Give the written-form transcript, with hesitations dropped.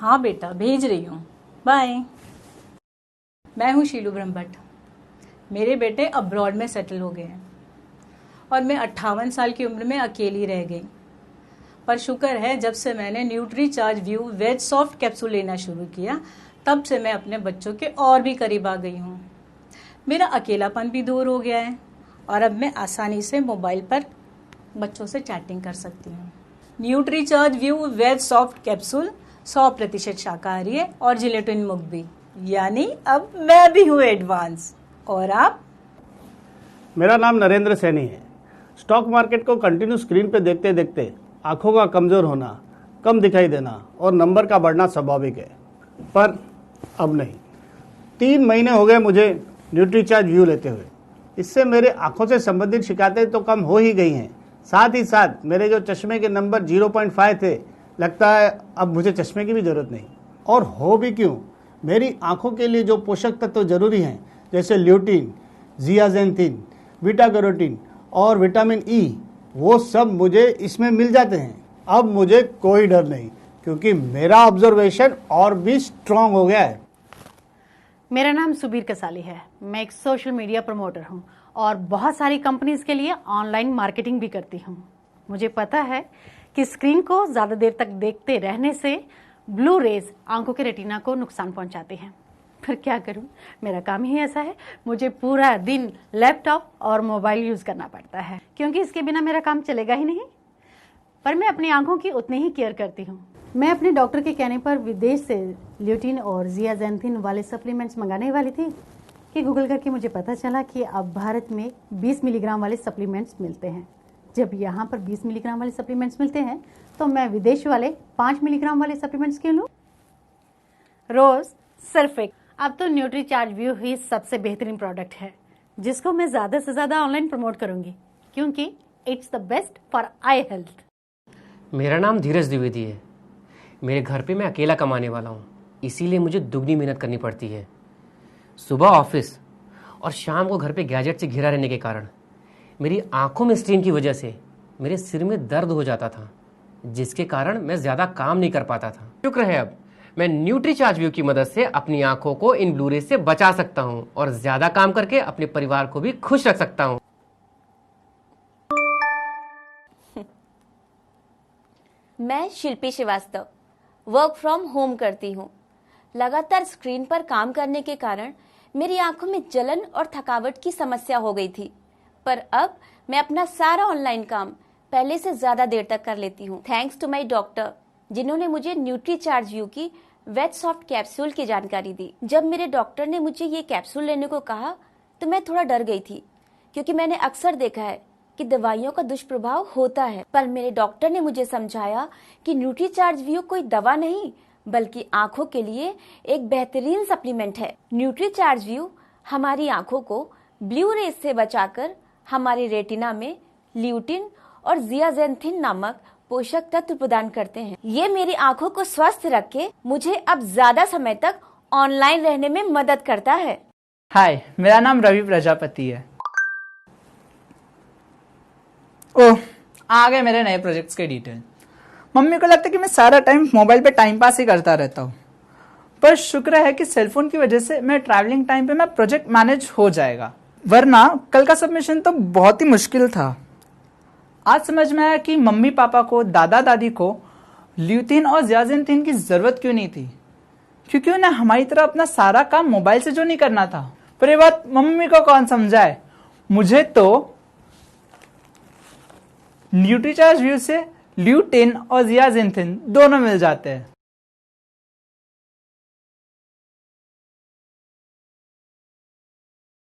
हाँ बेटा, भेज रही हूँ, बाय। मैं हूँ शीलू ब्रह्मभट्ट। मेरे बेटे अब्रॉड में सेटल हो गए हैं और मैं 58 साल की उम्र में अकेली रह गई। पर शुक्र है, जब से मैंने न्यूट्री चार्ज व्यू वेज सॉफ्ट कैप्सूल लेना शुरू किया, तब से मैं अपने बच्चों के और भी करीब आ गई हूँ। मेरा अकेलापन भी दूर हो गया है और अब मैं आसानी से मोबाइल पर बच्चों से चैटिंग कर सकती हूँ। न्यूट्री चार्ज व्यू वेज सॉफ्ट कैप्सूल 100% शाकाहारी है और जिलेटिन मुक्त भी, यानी अब मैं भी हूँ एडवांस। और आप? मेरा नाम नरेंद्र सैनी है। स्टॉक मार्केट को कंटिन्यू स्क्रीन पे देखते देखते आंखों का कमजोर होना, कम दिखाई देना और नंबर का बढ़ना स्वाभाविक है, पर अब नहीं। 3 महीने हो गए मुझे न्यूट्रीचार्ज व्यू लेते हुए। इससे मेरे आंखों से संबंधित शिकायतें तो कम हो ही गई हैं, साथ ही साथ मेरे जो चश्मे के नंबर 0.5 थे, लगता है अब मुझे चश्मे की भी जरूरत नहीं। और हो भी क्यों, मेरी आंखों के लिए जो पोषक तत्व जरूरी हैं, जैसे ल्यूटिन, जियाजेंथिन, बीटा कैरोटीन और विटामिन ई, वो सब मुझे इसमें मिल जाते हैं। अब मुझे कोई डर नहीं, क्योंकि मेरा ऑब्जर्वेशन और भी स्ट्रांग हो गया है। मेरा नाम सुबीर कसाली है। मैं एक सोशल मीडिया प्रमोटर हूँ और बहुत सारी कंपनीज के लिए ऑनलाइन मार्केटिंग भी करती हूँ। मुझे पता है कि स्क्रीन को ज़्यादा देर तक देखते रहने से ब्लू रेज आंखों के रेटिना को नुकसान पहुँचाते हैं। फिर क्या करूँ, मेरा काम ही ऐसा है। मुझे पूरा दिन लैपटॉप और मोबाइल यूज़ करना पड़ता है, क्योंकि इसके बिना मेरा काम चलेगा ही नहीं। पर मैं अपनी आंखों की उतनी ही केयर करती हूँ। मैं अपने डॉक्टर के कहने पर विदेश से ल्यूटिन और जियाजेंथिन वाले सप्लीमेंट्स मंगाने वाली थी कि गूगल करके मुझे पता चला कि अब भारत में 20 मिलीग्राम वाले सप्लीमेंट्स मिलते हैं। जब यहाँ पर 20 मिलीग्राम वाले सप्लीमेंट्स मिलते हैं, तो मैं विदेश वाले 5 मिलीग्राम वाले सप्लीमेंट्स क्यों लूँ? रोज सिर्फ एक। अब तो न्यूट्री चार्ज व्यू ही सबसे बेहतरीन प्रोडक्ट है, जिसको मैं ज़्यादा से ज़्यादा ऑनलाइन प्रमोट करूँगी, क्योंकि it's the best for I health. मेरा नाम धीरज द्विवेदी है। मेरे घर पे मैं अकेला कमाने वाला हूँ, इसीलिए मुझे दुगनी मेहनत करनी पड़ती है। सुबह ऑफिस और शाम को घर पे गैजेट से घिरा रहने के कारण मेरी आंखों में स्ट्रेन की वजह से मेरे सिर में दर्द हो जाता था, जिसके कारण मैं ज़्यादा काम नहीं कर पाता था। शुक्र है अब मैं न्यूट्री चार्ज व्यू की मदद से अपनी आंखों को इन ब्लू रेज से बचा सकता हूँ और ज़्यादा काम करके अपने परिवार को भी खुश रख सकता हूँ। मैं शिल्पी श्रीवास्तव वर्क फ्रॉम होम करती हूँ। लगातार स्क्रीन पर काम करने के कारण मेरी आंखों में जलन और थकावट की समस्या हो गई थी, पर अब मैं अपना सारा ऑनलाइन काम पहले से ज्यादा देर तक कर लेती हूँ, थैंक्स टू माय डॉक्टर, जिन्होंने मुझे न्यूट्री चार्ज व्यू की वेज सॉफ्ट कैप्सूल की जानकारी दी। जब मेरे डॉक्टर ने मुझे ये कैप्सूल लेने को कहा तो मैं थोड़ा डर गई थी, क्योंकि मैंने अक्सर देखा है कि दवाइयों का दुष्प्रभाव होता है। पर मेरे डॉक्टर ने मुझे समझाया कि न्यूट्री चार्ज व्यू कोई दवा नहीं, बल्कि आंखों के लिए एक बेहतरीन सप्लीमेंट है। न्यूट्री चार्ज व्यू हमारी आंखों को ब्लू रेज से बचाकर हमारे रेटिना में ल्यूटिन और जियाजेंथिन नामक पोषक तत्व प्रदान करते हैं। ये मेरी आंखों को स्वस्थ रख के मुझे अब ज्यादा समय तक ऑनलाइन रहने में मदद करता है। हाय, मेरा नाम रवि प्रजापति है। ओह, आ गए मेरे नए प्रोजेक्ट्स के डिटेल। मम्मी को लगता है कि मैं सारा टाइम मोबाइल पे टाइम पास ही करता रहता हूँ, पर शुक्र है कि सेलफोन की वजह से मैं ट्रैवलिंग टाइम पे मैं प्रोजेक्ट मैनेज हो जाएगा, वरना कल का सबमिशन तो बहुत ही मुश्किल था। आज समझ में आया कि मम्मी पापा को, दादा दादी को ल्यूटिन और जियाजेंथिन की जरूरत क्यों नहीं थी, क्योंकि उन्हें हमारी तरह अपना सारा काम मोबाइल से जो नहीं करना था। पर ये बात मम्मी को कौन समझाए, मुझे तो न्यूट्रीचार्ज व्यू से ल्यूटिन और जियाजेंथिन दोनों मिल जाते हैं।